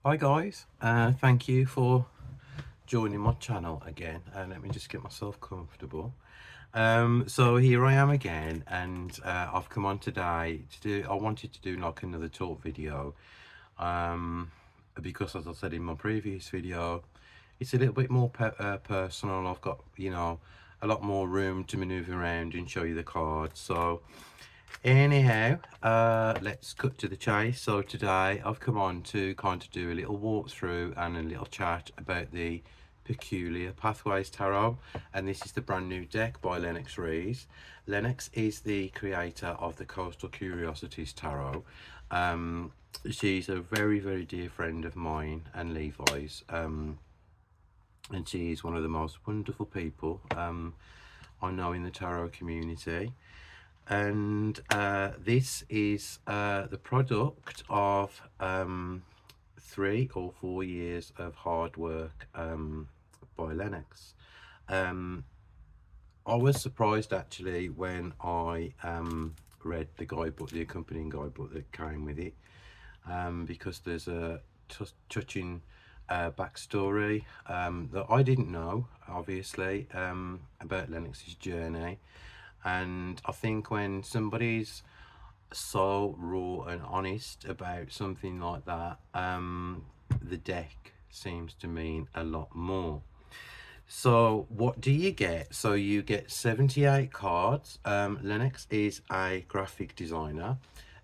Hi guys, thank you for joining my channel again. Let me just get myself comfortable. So here I am again, and I've come on today to do. I wanted to do like another talk video, um, because as I said in my previous video, it's a little bit more personal. I've got a lot more room to maneuver around and show you the cards. So anyhow, let's cut to the chase. So today I've come on to kind of do a little walkthrough and a little chat about the Peculiar Pathways Tarot, and this is the brand new deck by Lennox Rees. Lennox is the creator of the Coastal Curiosities Tarot. She's a very dear friend of mine and Levi's, and she is one of the most wonderful people I know in the tarot community. And this is the product of 3 or 4 years of hard work by Lennox. I was surprised actually when I read the guidebook, the accompanying guidebook that came with it, because there's a touching backstory that I didn't know, obviously, about Lennox's journey. And I think when somebody's so raw and honest about something like that, the deck seems to mean a lot more. So what do you get? So you get 78 cards. Lennox is a graphic designer,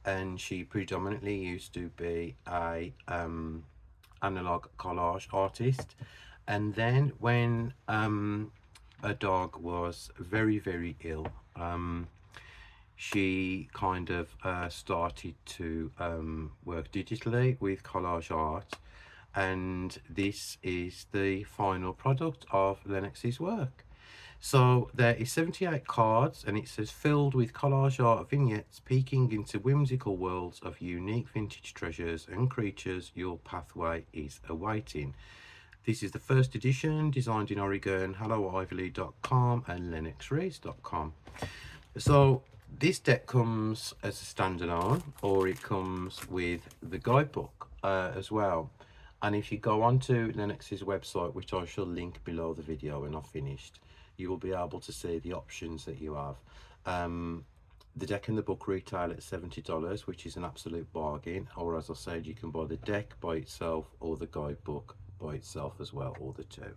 and she predominantly used to be a analog collage artist. And then when a dog was very ill, she kind of started to work digitally with collage art, and this is the final product of Lennox's work. So there is 78 cards, and it says filled with collage art vignettes peeking into whimsical worlds of unique vintage treasures and creatures your pathway is awaiting. This is the first edition, designed in Oregon, helloivory.com and lennoxrees.com. So this deck comes as a standalone, or it comes with the guidebook as well. And if you go onto Lennox's website, which I shall link below the video when I've finished, you will be able to see the options that you have. The deck and the book retail at $70, which is an absolute bargain. Or as I said, you can buy the deck by itself or the guidebook by itself as well, or the two.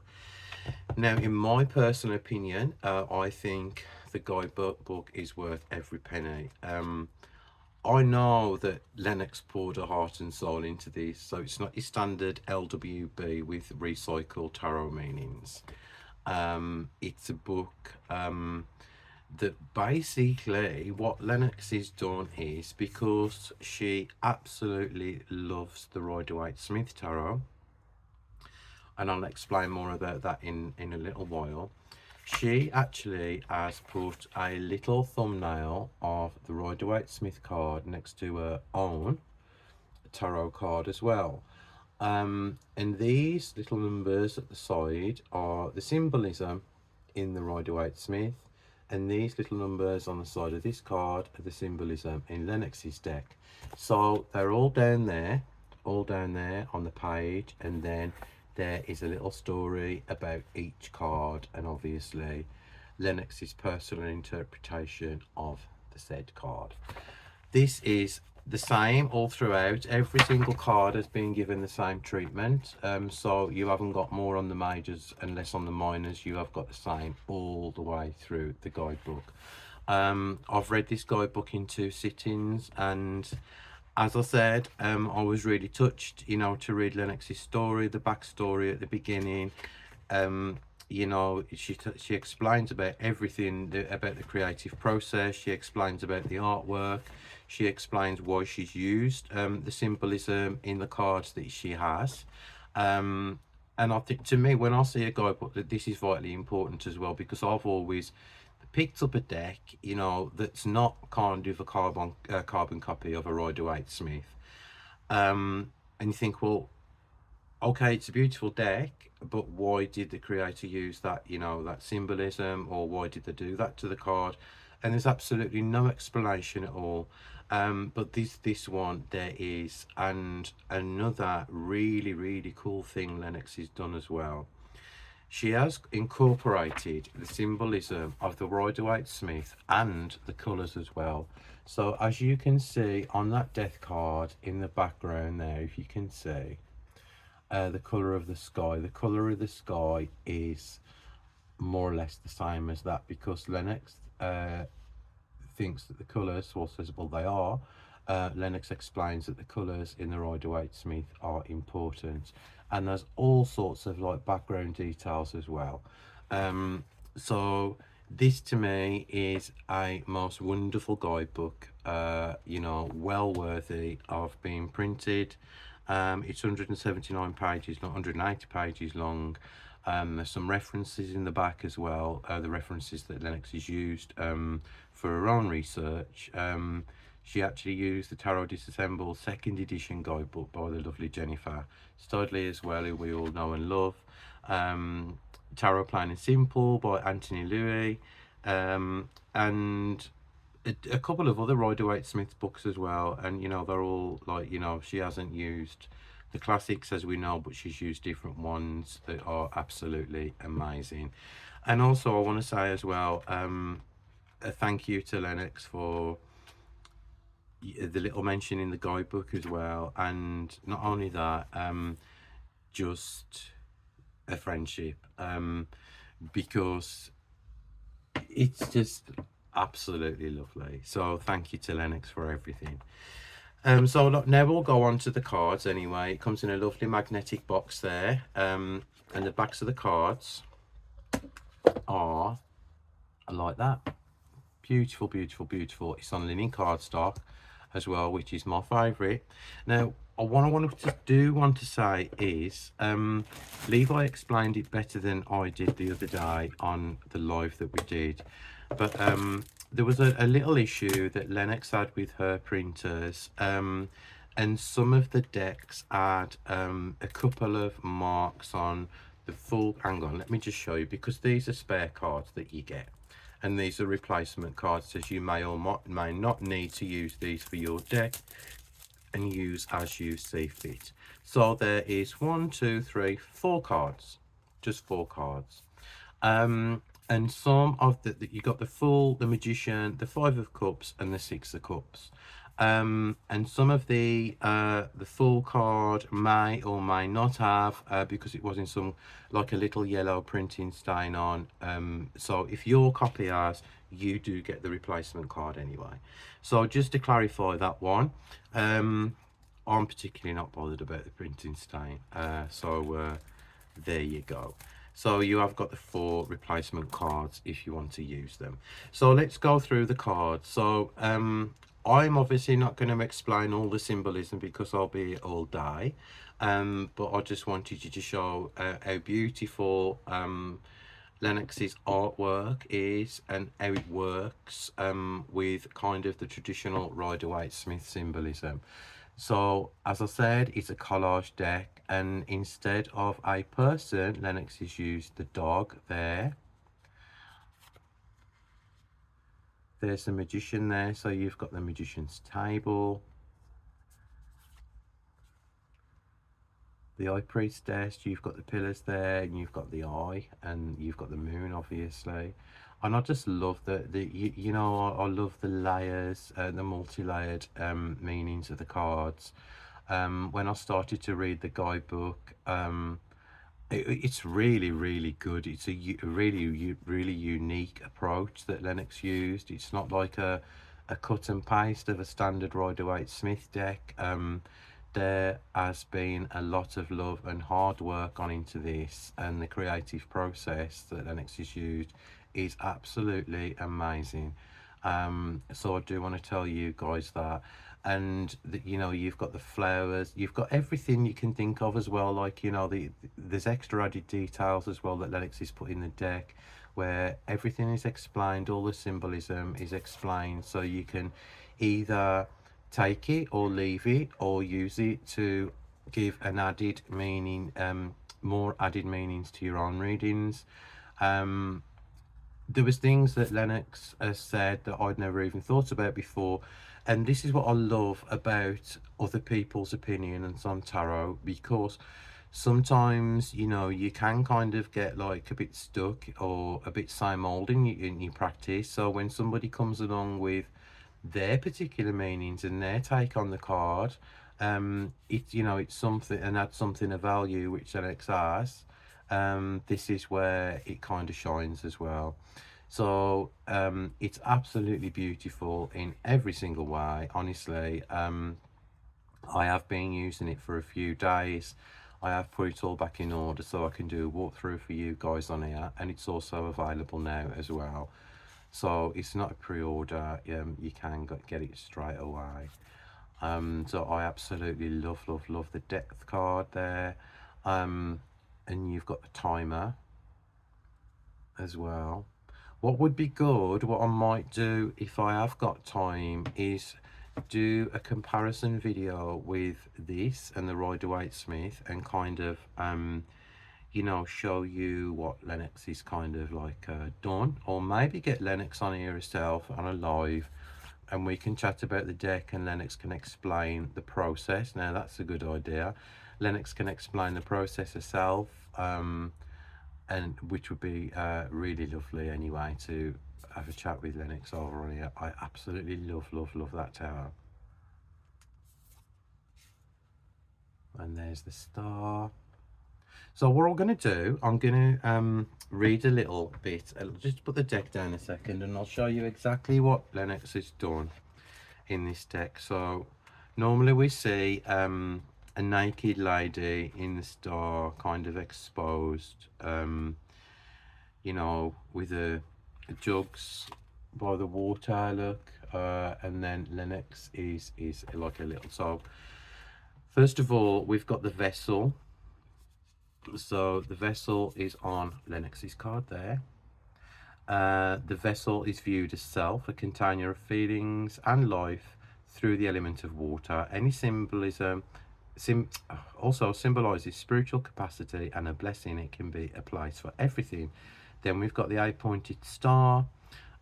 Now, in my personal opinion, I think the guidebook is worth every penny. I know that Lennox poured her heart and soul into this, so it's not your standard LWB with recycled tarot meanings. It's a book that basically what Lennox has done is, because she absolutely loves the Rider-Waite-Smith tarot, and I'll explain more about that in a little while. She actually has put a little thumbnail of the Rider-Waite-Smith card next to her own tarot card as well. And these little numbers at the side are the symbolism in the Rider-Waite-Smith, and these little numbers on the side of this card are the symbolism in Lennox's deck. So they're all down there on the page, and then there is a little story about each card, and obviously Lennox's personal interpretation of the said card. This is the same all throughout. Every single card has been given the same treatment. So you haven't got more on the majors and less on the minors. You have got the same all the way through the guidebook. I've read this guidebook in 2 sittings, and as I said, I was really touched, to read Lennox's story, the backstory at the beginning. She explains about everything about the creative process. She explains about the artwork. She explains why she's used the symbolism in the cards that she has. And I think, to me, when I see a guidebook, that this is vitally important as well, because I've always picked up a deck, that's not kind of a carbon copy of a Rider-Waite-Smith. And you think, well, okay, it's a beautiful deck, but why did the creator use that, that symbolism, or why did they do that to the card? And there's absolutely no explanation at all. But this one there is, and another really cool thing Lennox has done as well. She has incorporated the symbolism of the Rider-Waite-Smith and the colours as well. So as you can see on that death card in the background there, if you can see the colour of the sky, the colour of the sky is more or less the same as that, because Lennox thinks that the colours, well, says, well, they are. Lennox explains that the colours in the Rider-Waite-Smith are important, and there's all sorts of like background details as well. So this to me is a most wonderful guidebook, you know, well worthy of being printed. It's 179 pages, not 180 pages long. There's some references in the back as well, the references that Lennox has used for her own research. She actually used the Tarot Disassembled second edition guidebook by the lovely Jennifer Studley as well, who we all know and love. Tarot Plain and Simple by Anthony Louis, and a couple of other Rider-Waite-Smith books as well. And you know, they're all like, you know, she hasn't used the classics as we know, but she's used different ones that are absolutely amazing. And also I want to say as well, a thank you to Lennox for the little mention in the guidebook as well. And not only that, just a friendship, because it's just absolutely lovely. So thank you to Lennox for everything. So look, now we'll go on to the cards anyway. It comes in a lovely magnetic box there, and the backs of the cards are like that. Beautiful, beautiful, beautiful. It's on linen cardstock as well, which is my favourite. Now, what I want to say is, Levi explained it better than I did the other day on the live that we did. But there was a little issue that Lennox had with her printers, and some of the decks had a couple of marks on the full. Hang on, let me just show you, because these are spare cards that you get, and these are replacement cards, as you may or may not need to use these for your deck and use as you see fit. So there is 1, 2, 3, 4 cards, just 4 cards. And some of you got the Fool, the Magician, the 5 of Cups, and the 6 of Cups. And some of the Fool card may or may not have, because it was in some, like a little yellow printing stain on. So if your copy has, you do get the replacement card anyway. So just to clarify that one, I'm particularly not bothered about the printing stain. So there you go. So you have got the 4 replacement cards if you want to use them. So let's go through the cards. So I'm obviously not going to explain all the symbolism because I'll be here all day. But I just wanted you to show how beautiful Lennox's artwork is and how it works with kind of the traditional Rider-Waite-Smith symbolism. So as I said, it's a collage deck, and instead of a person, Lennox has used the dog there. There's the Magician there, so you've got the Magician's table. The High Priestess, you've got the pillars there, and you've got the eye, and you've got the moon, obviously. And I just love you know, I love the layers, the multi-layered meanings of the cards. When I started to read the guidebook, it's really good. It's a really unique approach that Lennox used. It's not like a cut and paste of a standard Rider-Waite-Smith deck. There has been a lot of love and hard work gone into this, and the creative process that Lennox has used is absolutely amazing. So I do want to tell you guys that. And you know, you've got the flowers, you've got everything you can think of as well, like, you know, there's extra added details as well that Lennox has put in the deck, where everything is explained, all the symbolism is explained, so you can either take it or leave it or use it to give an added meaning, more added meanings to your own readings. There was things that Lennox has said that I'd never even thought about before. And this is what I love about other people's opinions on tarot, because sometimes, you know, you can kind of get like a bit stuck or a bit same old in your practice. So when somebody comes along with their particular meanings and their take on the card, it's, you know, it's something, and that's something of value which Alex has. This is where it kind of shines as well. So it's absolutely beautiful in every single way, honestly. I have been using it for a few days. I have put it all back in order so I can do a walkthrough for you guys on here, and it's also available now as well. So it's not a pre-order, you can get it straight away. So I absolutely love the depth card there. And you've got the timer as well. What would be good, what I might do if I have got time, is do a comparison video with this and the Rider-Waite-Smith, and kind of you know, show you what Lennox is kind of like done, or maybe get Lennox on here herself on a live, and we can chat about the deck and Lennox can explain the process. Now that's a good idea. Lennox can explain the process herself, and which would be really lovely anyway, to have a chat with Lennox over on here. I absolutely love that tower. And there's the star. So what I'm going to do, I'm going to read a little bit. I'll just put the deck down a second and I'll show you exactly what Lennox has done in this deck. So normally we see a naked lady in the star, kind of exposed, you know, with a jugs by the water, look, and then Lennox is like a little. So first of all, we've got the vessel. So the vessel is on Lennox's card there. The vessel is viewed as self, a container of feelings and life through the element of water. Any symbolism also symbolizes spiritual capacity and a blessing. It can be a place for everything. Then we've got the 8-pointed star,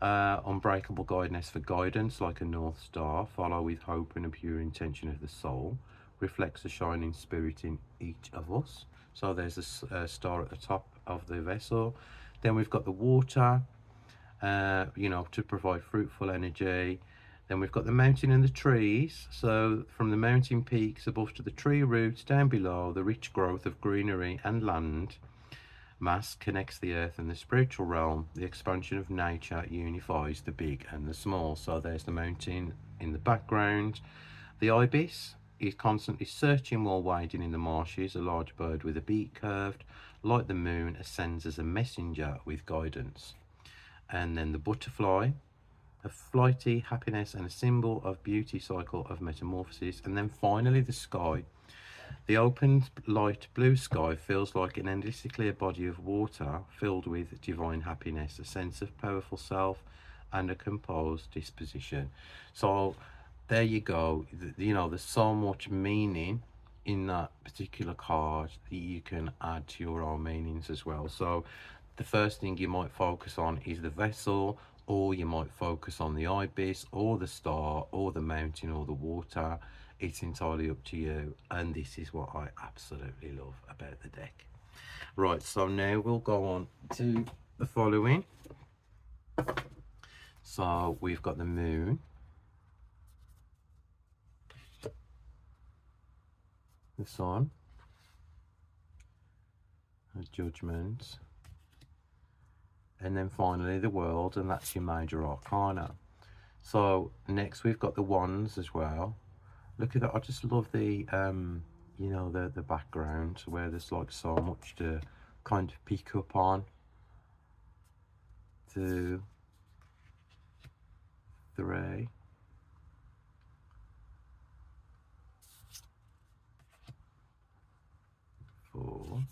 unbreakable guidance for guidance, like a north star. Follow with hope and a pure intention of the soul. Reflects the shining spirit in each of us. So there's a star at the top of the vessel. Then we've got the water, you know, to provide fruitful energy. Then we've got the mountain and the trees. So from the mountain peaks above to the tree roots down below, the rich growth of greenery and land mass connects the earth and the spiritual realm. The expansion of nature unifies the big and the small. So there's the mountain in the background. The ibis is constantly searching while wading in the marshes. A large bird with a beak curved like the moon ascends as a messenger with guidance. And then the butterfly, a flighty happiness and a symbol of beauty, cycle of metamorphosis. And then finally the sky. The open light blue sky feels like an endlessly clear body of water filled with divine happiness, a sense of powerful self and a composed disposition. So there you go. You know, there's so much meaning in that particular card that you can add to your own meanings as well. So the first thing you might focus on is the vessel, or you might focus on the ibis or the star or the mountain or the water. It's entirely up to you, and this is what I absolutely love about the deck. Right, so now we'll go on to the following. So we've got the moon, the sun, the judgment, and then finally the world, and that's your major arcana. So next we've got the wands as well. Look at that. I just love the you know, the background, where there's like so much to kind of pick up on. 2, 3, 4.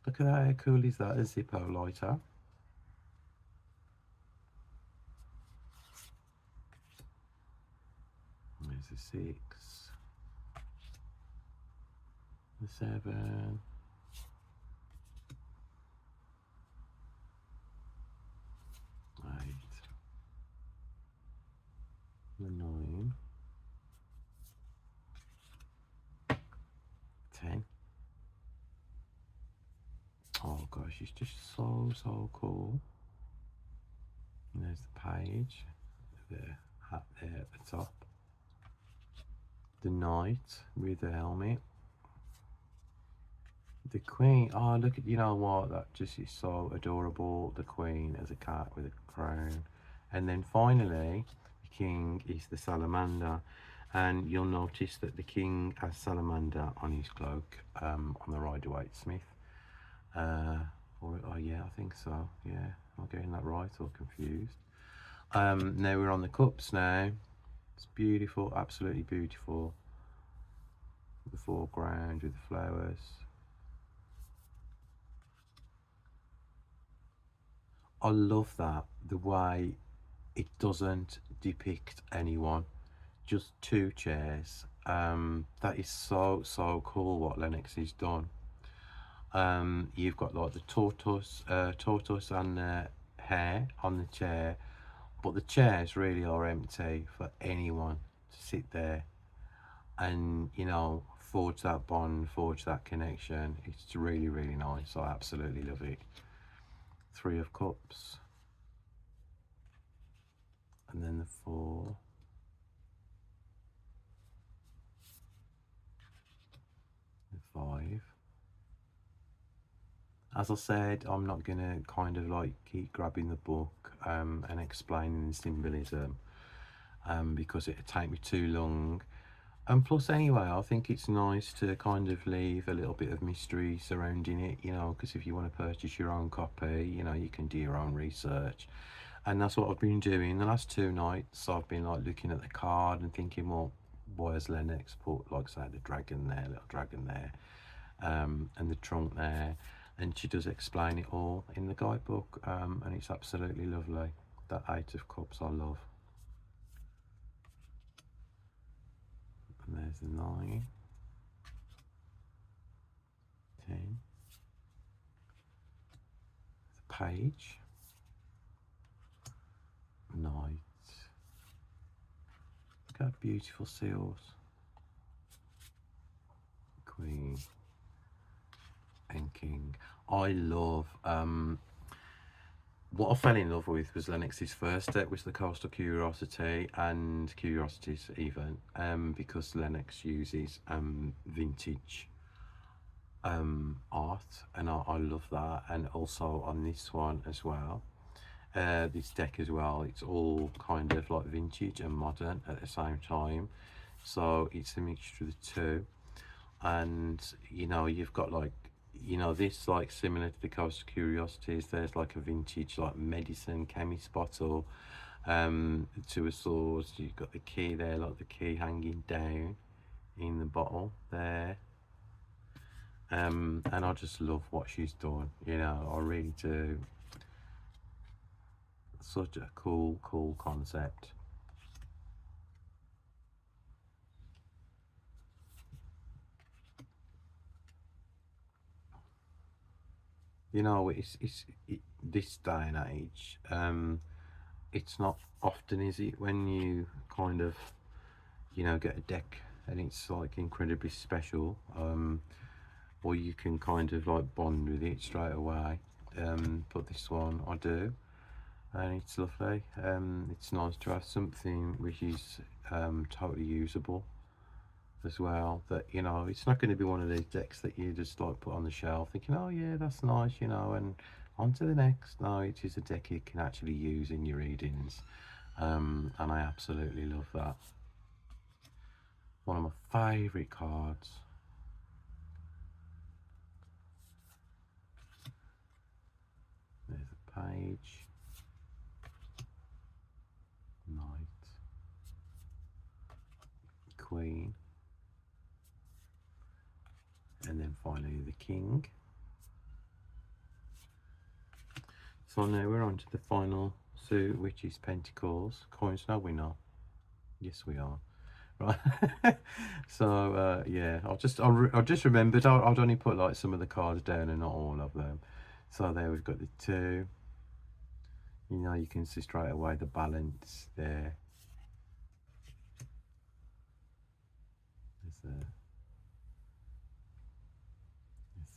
Look at that, how cool is that? A Zippo lighter. There's a 6, the 7, 8, the 9, Oh gosh, it's just so cool. And there's the page, the hat there at the top. The knight with the helmet. The queen, oh look at, you know what, that just is so adorable. The queen as a cat with a crown. And then finally, the king is the salamander. And you'll notice that the king has salamander on his cloak, on the Rider-Waite-Smith. Oh yeah, I think so, yeah. Am I getting that right or confused? Now we're on the cups now. It's beautiful, absolutely beautiful. The foreground with the flowers. I love that, the way it doesn't depict anyone, just two chairs. That is so cool what Lenox has done. You've got like the tortoise and the hair on the chair, but the chairs really are empty for anyone to sit there and, you know, forge that bond, forge that connection. It's really nice. I absolutely love it. Three of Cups, and then the Four, the Five. As I said, I'm not gonna kind of like keep grabbing the book and explaining the symbolism, because it'd take me too long. And plus anyway, I think it's nice to kind of leave a little bit of mystery surrounding it, you know, because if you want to purchase your own copy, you know, you can do your own research. And that's what I've been doing the last two nights. I've been like looking at the card and thinking, well, why has Lenox put, like, say, the dragon there, little dragon there, and the trunk there? And she does explain it all in the guidebook, and it's absolutely lovely. That Eight of Cups I love. And there's the 9, 10, the Page, Knight. Look how beautiful seals. Queen and King. I love, what I fell in love with was Lenox's first deck, was the Coastal Curiosity and Curiosities even, because Lenox uses vintage art, and I love that. And also on this one as well, this deck as well, it's all kind of like vintage and modern at the same time, so it's a mixture of the two. And you know, you've got like, you know, this like similar to the Coastal Curiosities, there's like a vintage like medicine chemist bottle, to a sword. You've got the key there, like the key hanging down in the bottle there. And I just love what she's done, you know, I really do. Such a cool concept. You know, this day and age, it's not often, is it, when you kind of, you know, get a deck and it's like incredibly special, or you can kind of like bond with it straight away. But this one I do, and it's lovely. It's nice to have something which is totally usable as well. That, you know, it's not going to be one of these decks that you just like put on the shelf thinking, oh yeah, that's nice, you know, and on to the next. No, it is a deck you can actually use in your readings, and I absolutely love that. One of my favourite cards. There's a Page, Knight, Queen, and then finally the King. So now we're on to the final suit, which is Pentacles. Coins, no, we're not. Yes, we are. Right. So yeah, I just remembered I'd only put like some of the cards down and not all of them. So there we've got the 2. You know, you can see straight away the balance there. There's a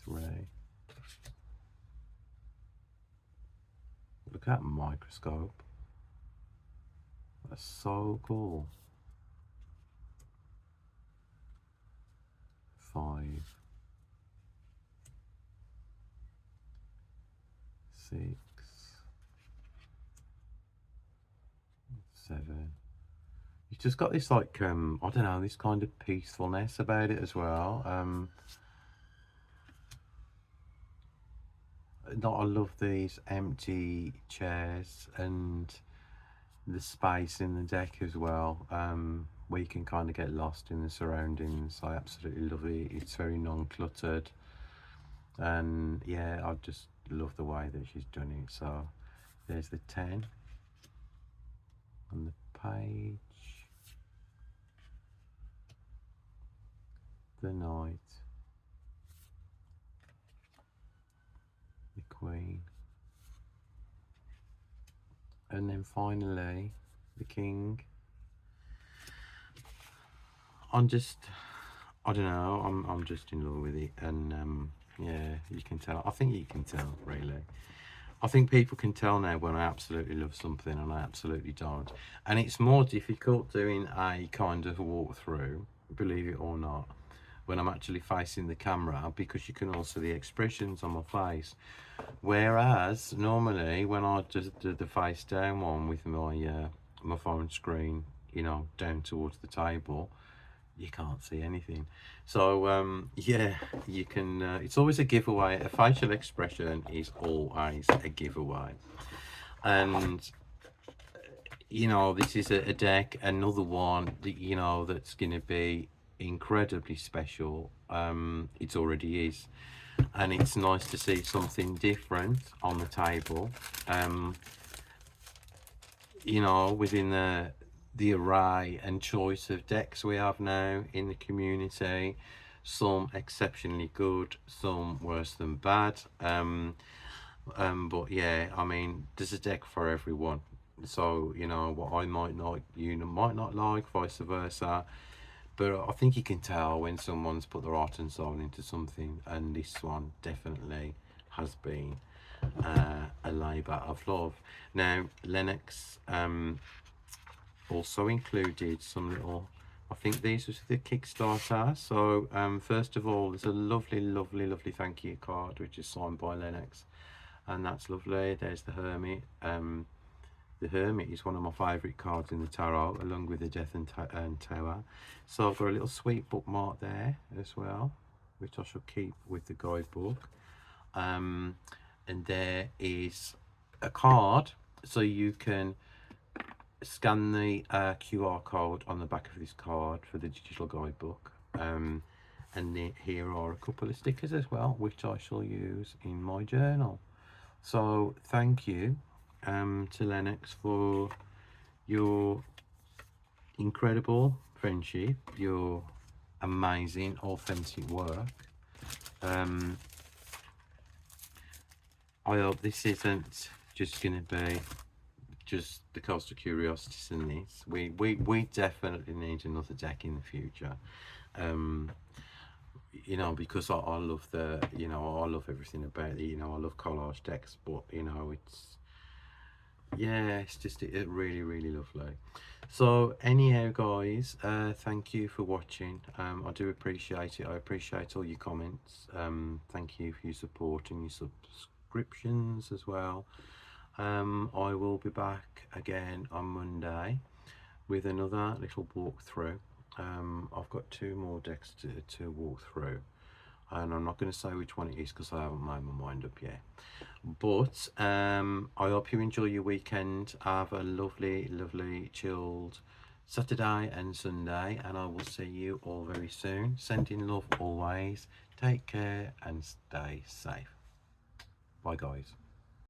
3. Look at that microscope. That's so cool. 5, 6, 7. You've just got this like I don't know, this kind of peacefulness about it as well. I love these empty chairs and the space in the deck as well, where you can kind of get lost in the surroundings. I absolutely love it. It's very non-cluttered, and yeah, I just love the way that she's done it. So there's the 10 on the page, the Knight, the Queen, and then finally the King. I don't know, I'm just in love with it, and yeah, you can tell. I think you can tell, really. I think people can tell now when I absolutely love something and I absolutely don't. And it's more difficult doing a kind of walkthrough, believe it or not, when I'm actually facing the camera, because you can also see the expressions on my face. Whereas normally when I just do the face down one with my phone screen, you know, down towards the table, you can't see anything. So yeah, you can it's always a giveaway. A facial expression is always a giveaway. And you know, this is a deck, another one that, you know, that's going to be incredibly special. It already is, and it's nice to see something different on the table, you know, within the array and choice of decks we have now in the community. Some exceptionally good, some worse than bad, but yeah, I mean, there's a deck for everyone. So you know, what I might not, you might not like, vice versa. But I think you can tell when someone's put their heart and soul into something, and this one definitely has been a labour of love. Now Lennox also included some little, I think these was the Kickstarter. So first of all, there's a lovely thank you card which is signed by Lennox, and that's lovely. There's the Hermit. The Hermit is one of my favourite cards in the tarot, along with the Death and Tower. So I've got a little sweet bookmark there as well, which I shall keep with the guidebook. And there is a card, so you can scan the QR code on the back of this card for the digital guidebook. And here are a couple of stickers as well, which I shall use in my journal. So thank you to Lennox for your incredible friendship, your amazing authentic work. I hope this isn't just going to be just the Coast of Curiosities in this. We definitely need another deck in the future. You know, because I love the, you know, I love everything about it. You know, I love collage decks, but you know, it's, yeah, it's just really lovely. So anyhow guys, thank you for watching. I do appreciate it. I appreciate all your comments. Thank you for your support and your subscriptions as well. I will be back again on Monday with another little walkthrough. I've got 2 more decks to walk through, and I'm not going to say which one it is because I haven't made my mind up yet. But I hope you enjoy your weekend. Have a lovely chilled Saturday and Sunday, and I will see you all very soon. Sending love always. Take care and stay safe. Bye guys.